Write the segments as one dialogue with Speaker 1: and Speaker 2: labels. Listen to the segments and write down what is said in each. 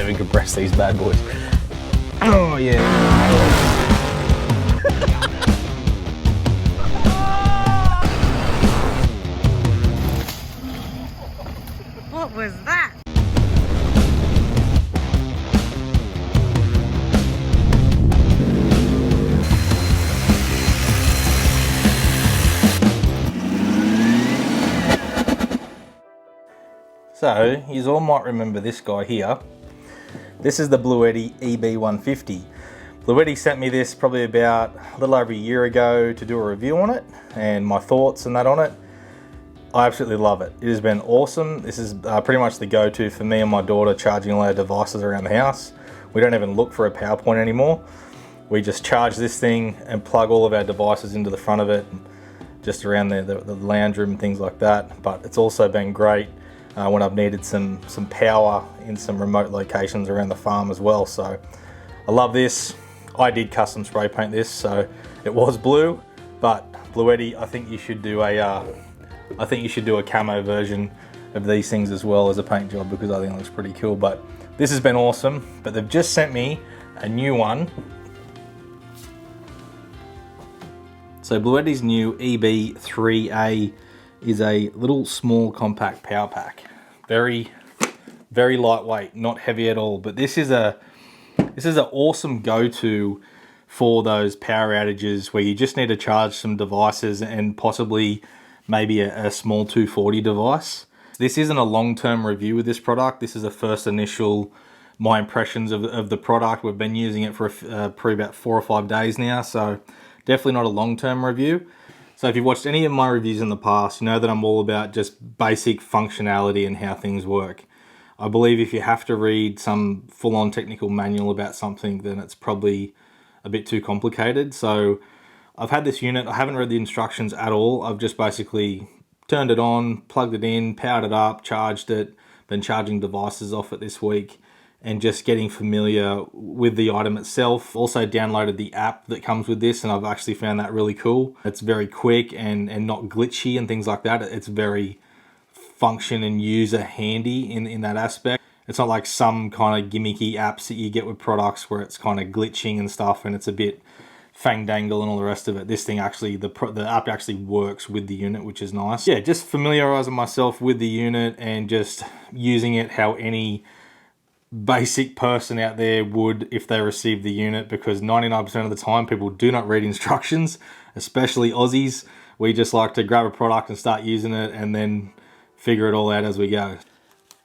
Speaker 1: even compress these bad boys. Oh yeah.
Speaker 2: What was that?
Speaker 1: So, you all might remember this guy here. This is the BLUETTI EB150. BLUETTI sent me this probably about a little over a year ago to do a review on it and my thoughts and that on it. I absolutely love it. It has been awesome. This is pretty much the go-to for me and my daughter charging all our devices around the house. We don't even look for a power point anymore. We just charge this thing and plug all of our devices into the front of it, just around the lounge room and things like that. But it's also been great when I've needed some power in some remote locations around the farm as well. So I love this. I did custom spray paint this, so it was blue, but BLUETTI, I think you should do a camo version of these things as well as a paint job, because I think it looks pretty cool. But this has been awesome. But they've just sent me a new one. So BLUETTI's new EB3A is a little small compact power pack. Very, very lightweight, not heavy at all. But this is an awesome go-to for those power outages where you just need to charge some devices and possibly maybe a small 240 device. This isn't a long-term review with this product. This is the first initial, my impressions of the product. We've been using it for probably about 4 or 5 days now, so definitely not a long-term review. So if you've watched any of my reviews in the past, you know that I'm all about just basic functionality and how things work. I believe if you have to read some full-on technical manual about something, then it's probably a bit too complicated. So I've had this unit, I haven't read the instructions at all. I've just basically turned it on, plugged it in, powered it up, charged it, been charging devices off it this week, and just getting familiar with the item itself. Also downloaded the app that comes with this, and I've actually found that really cool. It's very quick and not glitchy and things like that. It's very function and user handy in that aspect. It's not like some kind of gimmicky apps that you get with products where it's kind of glitching and stuff and it's a bit fang-dangle and all the rest of it. This thing actually, the app actually works with the unit, which is nice. Yeah, just familiarizing myself with the unit and just using it how any basic person out there would if they received the unit, because 99% of the time people do not read instructions, especially Aussies. We just like to grab a product and start using it and then figure it all out as we go.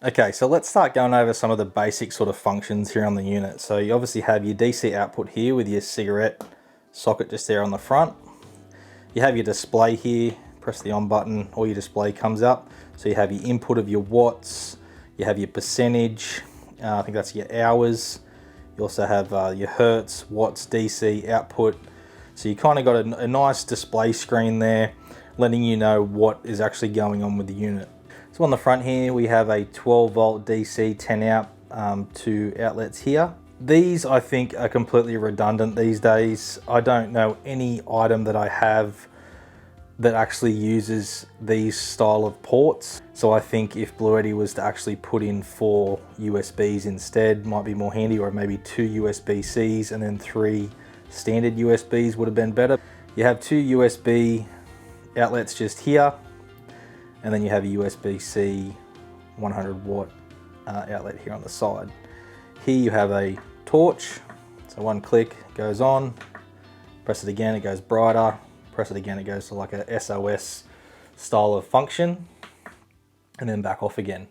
Speaker 1: Okay, so let's start going over some of the basic sort of functions here on the unit. So you obviously have your DC output here with your cigarette socket just there on the front. You have your display here, press the on button, all your display comes up. So you have your input of your watts, you have your percentage, I think that's your hours. You also have your hertz, watts, DC, output. So you kind of got a nice display screen there, letting you know what is actually going on with the unit. So on the front here, we have a 12 volt DC 10 amp, 2 outlets here. These I think are completely redundant these days. I don't know any item that I have that actually uses these style of ports. So I think if BLUETTI was to actually put in 4 USBs instead, might be more handy, or maybe 2 USB-Cs and then 3 standard USBs would have been better. You have 2 USB outlets just here, and then you have a USB-C 100 watt outlet here on the side. Here you have a torch, so one click goes on, press it again, it goes brighter, press it again, it goes to like a SOS style of function, and then back off again.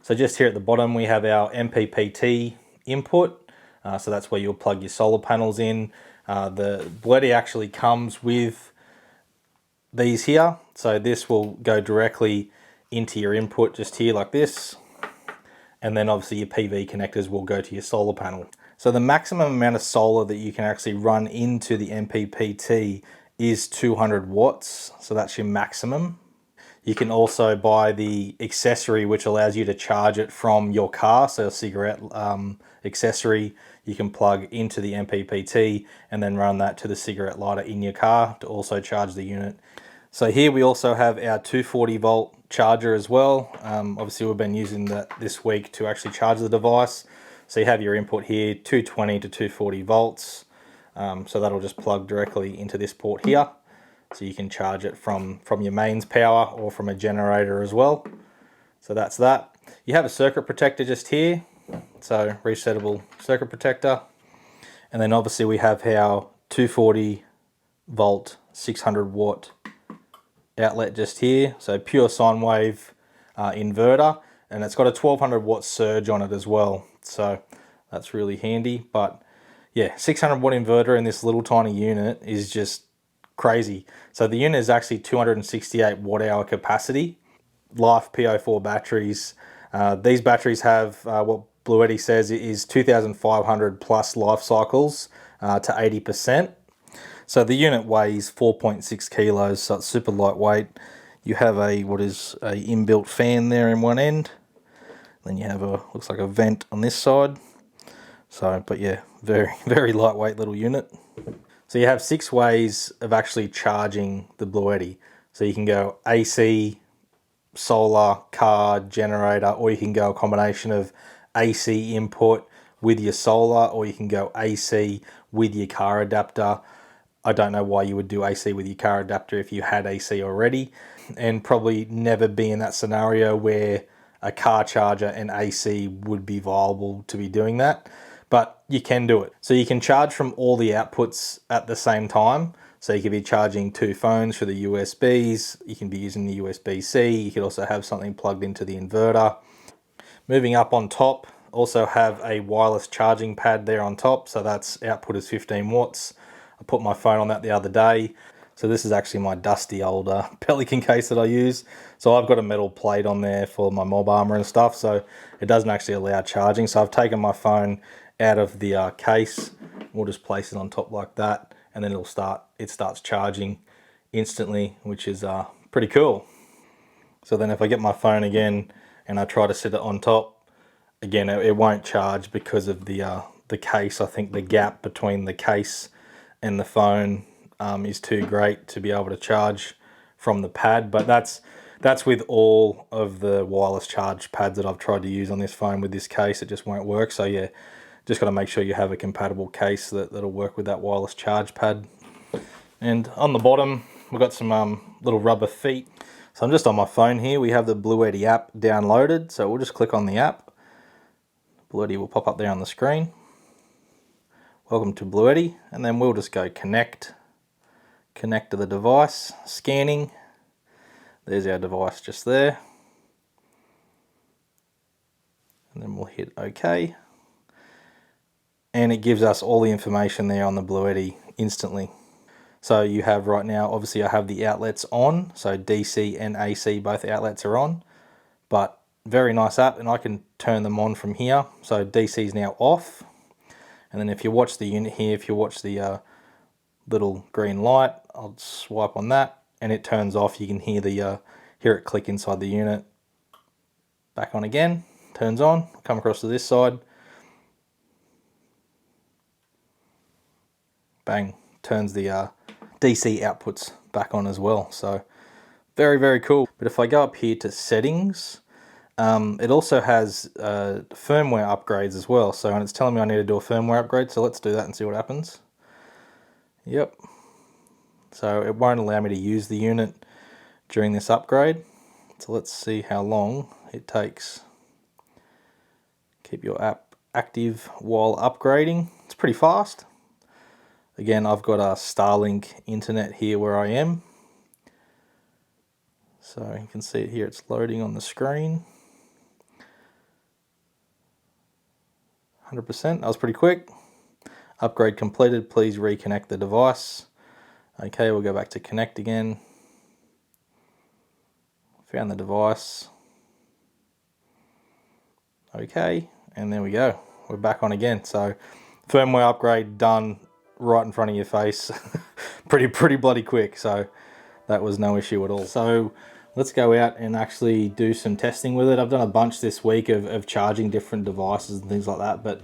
Speaker 1: So just here at the bottom we have our MPPT input, so that's where you'll plug your solar panels in. The BLUETTI actually comes with these here, so this will go directly into your input just here like this, and then obviously your PV connectors will go to your solar panel. So the maximum amount of solar that you can actually run into the MPPT is 200 watts, so that's your maximum. You can also buy the accessory which allows you to charge it from your car, so a cigarette accessory you can plug into the MPPT and then run that to the cigarette lighter in your car to also charge the unit. So here we also have our 240 volt charger as well. Obviously we've been using that this week to actually charge the device. So you have your input here, 220 to 240 volts. So that'll just plug directly into this port here. So you can charge it from your mains power or from a generator as well. So that's that. You have a circuit protector just here. So resettable circuit protector. And then obviously we have our 240 volt, 600 watt outlet just here. So pure sine wave inverter. And it's got a 1200 watt surge on it as well. So that's really handy. But yeah, 600 watt inverter in this little tiny unit is just crazy. So the unit is actually 268 watt hour capacity. Life PO4 batteries. These batteries have what BLUETTI says is 2,500 plus life cycles to 80%. So the unit weighs 4.6 kilos, so it's super lightweight. You have what is a inbuilt fan there in one end. Then you have looks like a vent on this side. So, but yeah, very, very lightweight little unit. So you have 6 ways of actually charging the BLUETTI. So you can go AC, solar, car, generator, or you can go a combination of AC input with your solar, or you can go AC with your car adapter. I don't know why you would do AC with your car adapter if you had AC already, and probably never be in that scenario where a car charger and AC would be viable to be doing that. But you can do it. So you can charge from all the outputs at the same time. So you could be charging 2 phones through the USBs. You can be using the USB-C. You could also have something plugged into the inverter. Moving up on top, also have a wireless charging pad there on top. So that's output is 15 watts. I put my phone on that the other day. So this is actually my dusty old Pelican case that I use. So I've got a metal plate on there for my mob armor and stuff. So it doesn't actually allow charging. So I've taken my phone out of the case. We'll just place it on top like that. And then it starts charging instantly, which is pretty cool. So then if I get my phone again and I try to sit it on top, again, it won't charge because of the case. I think the gap between the case and the phone is too great to be able to charge from the pad. But that's with all of the wireless charge pads that I've tried to use on this phone with this case. It just won't work. So yeah, just got to make sure you have a compatible case that'll work with that wireless charge pad. And on the bottom, we've got some little rubber feet. So I'm just on my phone here. We have the BLUETTI app downloaded. So we'll just click on the app. BLUETTI will pop up there on the screen. Welcome to BLUETTI. And then we'll just go connect to the device, scanning. There's our device just there. And then we'll hit OK. And it gives us all the information there on the BLUETTI instantly. So you have right now, obviously I have the outlets on, so DC and AC, both outlets are on, but very nice app, and I can turn them on from here. So DC is now off, and then if you watch the unit here, if you watch the little green light, I'll swipe on that and it turns off. You can hear it click inside the unit. Back on again, turns on, come across to this side. Bang, turns the DC outputs back on as well. So very, very cool. But if I go up here to settings, it also has firmware upgrades as well. So, and it's telling me I need to do a firmware upgrade. So let's do that and see what happens. Yep. So it won't allow me to use the unit during this upgrade. So let's see how long it takes. Keep your app active while upgrading. It's pretty fast. Again, I've got a Starlink internet here where I am. So you can see it here, it's loading on the screen. 100%, that was pretty quick. Upgrade completed, please reconnect the device. Okay, we'll go back to connect again. Found the device. Okay, and there we go. We're back on again. So firmware upgrade done right in front of your face. pretty bloody quick. So that was no issue at all. So let's go out and actually do some testing with it. I've done a bunch this week of charging different devices and things like that. But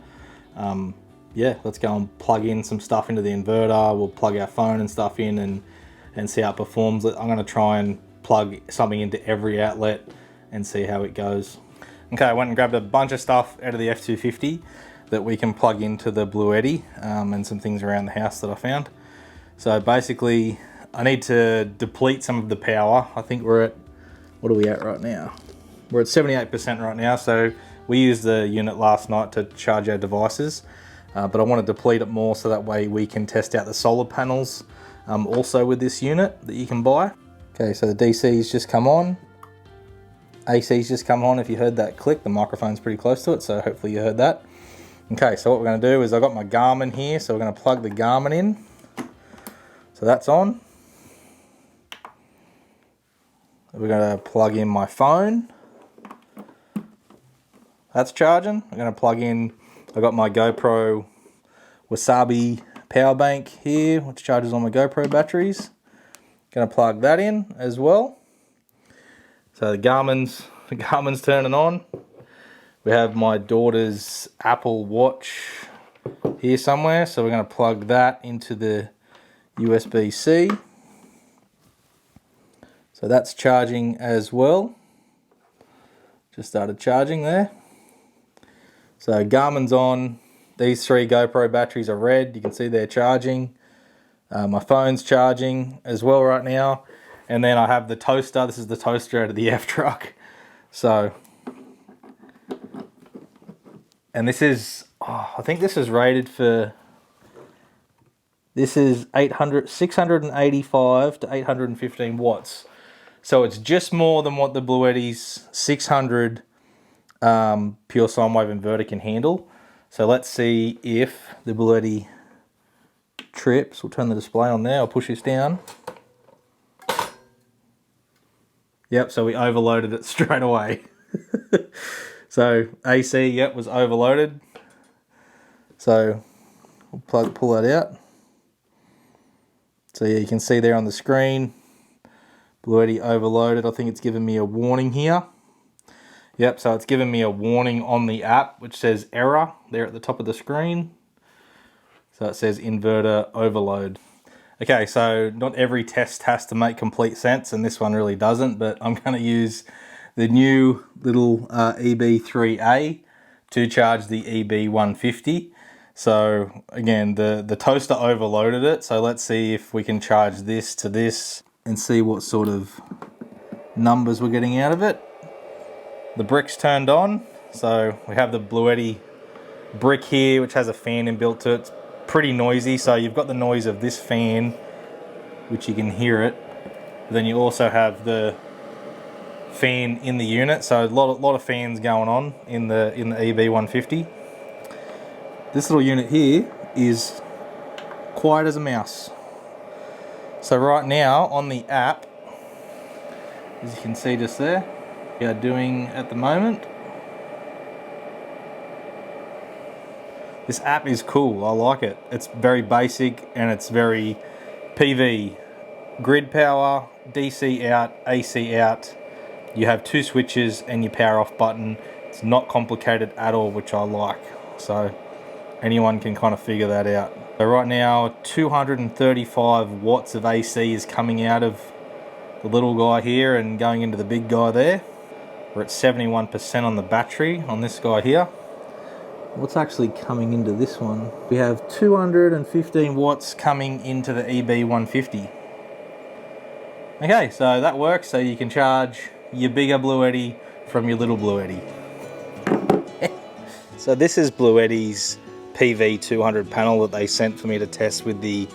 Speaker 1: yeah, let's go and plug in some stuff into the inverter. We'll plug our phone and stuff in and and see how it performs. I'm going to try and plug something into every outlet and see how it goes. Okay, I went and grabbed a bunch of stuff out of the F250 that we can plug into the BLUETTI, and some things around the house that I found. So basically, I need to deplete some of the power. I think we're at, what are we at right now? We're at 78% right now, so we used the unit last night to charge our devices, but I want to deplete it more so that way we can test out the solar panels also with this unit that you can buy. Okay, so the DC's just come on. AC's just come on. If you heard that click, the microphone's pretty close to it, so hopefully you heard that. Okay, so what we're going to do is I've got my Garmin here, so we're going to plug the Garmin in. So that's on. We're going to plug in my phone. That's charging. I'm going to plug in, I've got my GoPro Wasabi power bank here, which charges all my GoPro batteries. Going to plug that in as well. So the Garmin's turning on. We have my daughter's Apple Watch here somewhere, so we're going to plug that into the USB-C. So that's charging as well. Just started charging there. So Garmin's on. These 3 GoPro batteries are red. You can see they're charging. My phone's charging as well right now. And then I have the toaster. This is the toaster out of the F truck. So, and this is, I think this is rated for, this is 685 to 815 watts. So it's just more than what the BLUETTI's 600 pure sine wave inverter can handle. So let's see if the BLUETTI trips. We'll turn the display on there. I'll push this down. Yep, so we overloaded it straight away. So AC, yep, was overloaded. So we'll pull that out. So yeah, you can see there on the screen, BLUETTI overloaded. I think it's given me a warning here. Yep, so it's given me a warning on the app which says error there at the top of the screen. So it says inverter overload. Okay, so not every test has to make complete sense, and this one really doesn't, but I'm going to use the new little EB3A to charge the EB150. So again, the toaster overloaded it, so let's see if we can charge this to this and see what sort of numbers we're getting out of it. The brick's turned on, so we have the BLUETTI brick here which has a fan inbuilt to it. It's pretty noisy, so you've got the noise of this fan, which you can hear it, but then you also have the fan in the unit, so a lot of fans going on in the EB150. This little unit here is quiet as a mouse. So right now on the app, as you can see just there, we are doing at the moment. This app is cool, I like it. It's very basic and it's very PV. Grid power, DC out, AC out. You have 2 switches and your power off button. It's not complicated at all, which I like. So anyone can kind of figure that out. So right now, 235 watts of AC is coming out of the little guy here and going into the big guy there. We're at 71% on the battery on this guy here. What's actually coming into this one? We have 215 watts coming into the EB150. Okay, so that works. So you can charge your bigger BLUETTI from your little BLUETTI. So this is BLUETTI's PV200 panel that they sent for me to test with the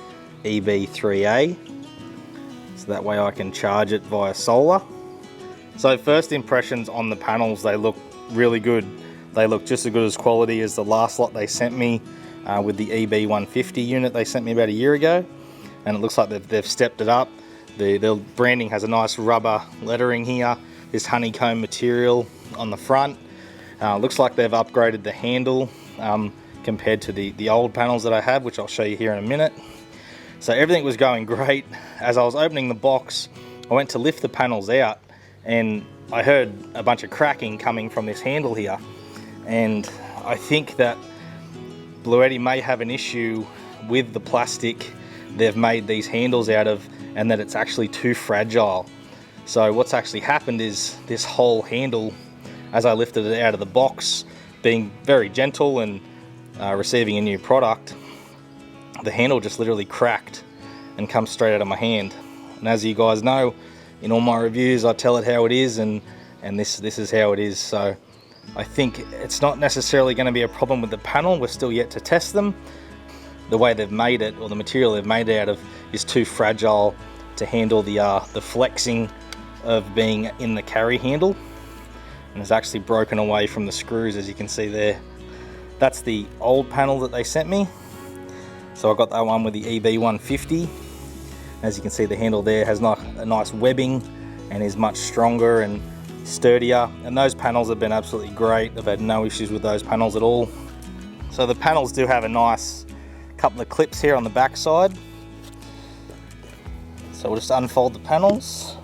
Speaker 1: EB3A. So that way I can charge it via solar. So first impressions on the panels, they look really good. They look just as good as quality as the last lot they sent me with the EB150 unit they sent me about a year ago. And it looks like they've stepped it up. The branding has a nice rubber lettering here, this honeycomb material on the front. Looks like they've upgraded the handle compared to the old panels that I have, which I'll show you here in a minute. So everything was going great. As I was opening the box, I went to lift the panels out and I heard a bunch of cracking coming from this handle here. And I think that BLUETTI may have an issue with the plastic they've made these handles out of, and that it's actually too fragile. So what's actually happened is this whole handle, as I lifted it out of the box, being very gentle and receiving a new product, the handle just literally cracked and come straight out of my hand. And as you guys know, in all my reviews I tell it how it is, and this is how it is. So I think it's not necessarily going to be a problem with the panel. We're still yet to test them. The way they've made it, or the material they've made it out of, is too fragile to handle the flexing of being in the carry handle, and it's actually broken away from the screws, as you can see there. That's the old panel that they sent me. So I got that one with the EB150. As you can see, the handle there has a nice webbing and is much stronger and sturdier, and those panels have been absolutely great. I've had no issues with those panels at all. So the panels do have a nice couple of clips here on the back side. So we'll just unfold the panels.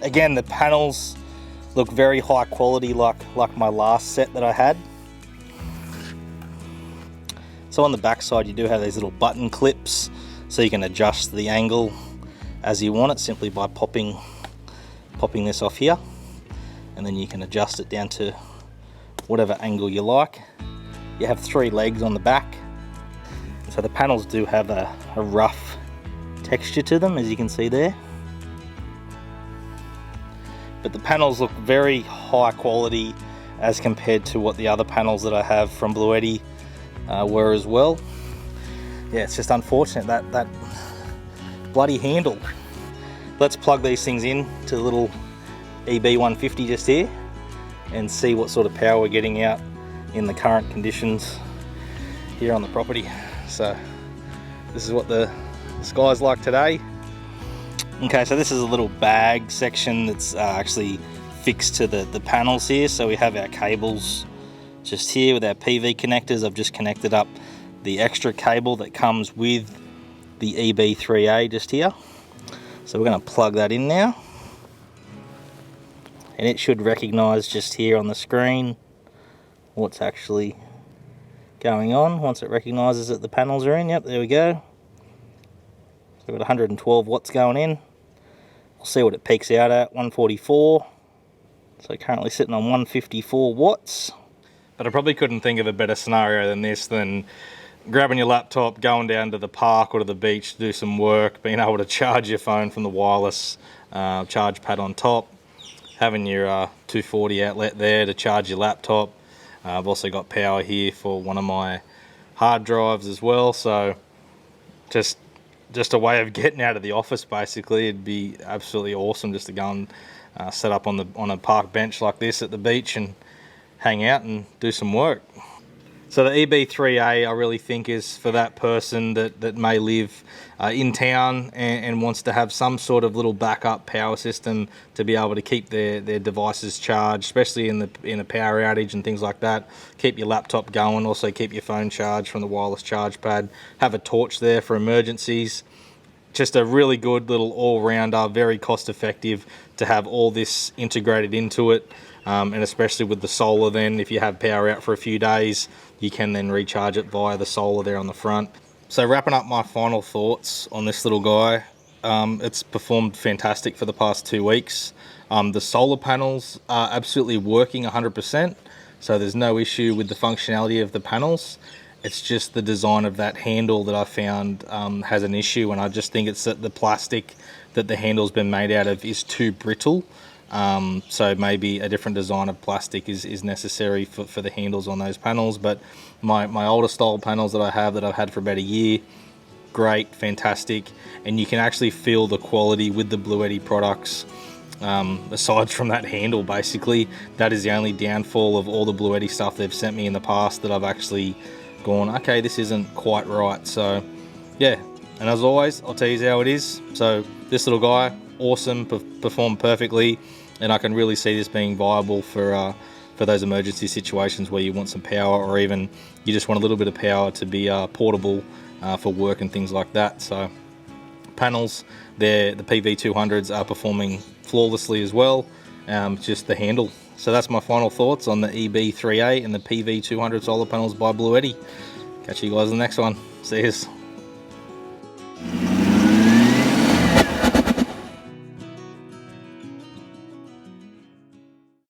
Speaker 1: Again, the panels look very high quality, like my last set that I had. So on the back side you do have these little button clips, so you can adjust the angle as you want it simply by popping this off here, and then you can adjust it down to whatever angle you like. You have 3 legs on the back, so the panels do have a rough texture to them, as you can see there. But the panels look very high quality as compared to what the other panels that I have from BLUETTI were as well. Yeah, it's just unfortunate that bloody handle. Let's plug these things in to the little EB150 just here and see what sort of power we're getting out in the current conditions here on the property. So this is what the sky's like today. Okay, so this is a little bag section that's actually fixed to the panels here. So we have our cables just here with our PV connectors. I've just connected up the extra cable that comes with the EB3A just here. So we're going to plug that in now, and it should recognize just here on the screen what's actually going on once it recognizes that the panels are in. Yep, there we go. So we've got 112 watts going in. We'll see what it peaks out at, 144. So currently sitting on 154 watts. But I probably couldn't think of a better scenario than this, than grabbing your laptop, going down to the park or to the beach to do some work, being able to charge your phone from the wireless charge pad on top, having your 240 outlet there to charge your laptop. I've also got power here for one of my hard drives as well, so just a way of getting out of the office basically. It'd be absolutely awesome just to go and set up on a park bench like this at the beach and hang out and do some work. So the EB3A I really think is for that person that may live in town and wants to have some sort of little backup power system to be able to keep their devices charged, especially in a power outage and things like that. Keep your laptop going, also keep your phone charged from the wireless charge pad. Have a torch there for emergencies. Just a really good little all-rounder, very cost-effective to have all this integrated into it. And especially with the solar, then if you have power out for a few days, you can then recharge it via the solar there on the front. So wrapping up my final thoughts on this little guy, it's performed fantastic for the past 2 weeks. The solar panels are absolutely working 100%, so there's no issue with the functionality of the panels. It's just the design of that handle that I found has an issue, and I just think it's that the plastic that the handle's been made out of is too brittle. So maybe a different design of plastic is necessary for the handles on those panels. But my older style panels that I've had for about a year, great, fantastic, and you can actually feel the quality with the BLUETTI products. Aside from that handle, basically, that is the only downfall of all the BLUETTI stuff they've sent me in the past that I've actually gone, okay, this isn't quite right. So yeah, and as always, I'll tell you how it is. So this little guy, awesome, performed perfectly, and I can really see this being viable for those emergency situations where you want some power, or even you just want a little bit of power to be portable for work and things like that. So panels there, the PV200s are performing flawlessly as well. Just the handle. So that's my final thoughts on the EB3A and the PV200 solar panels by BLUETTI. Catch you guys in the next one. See yous.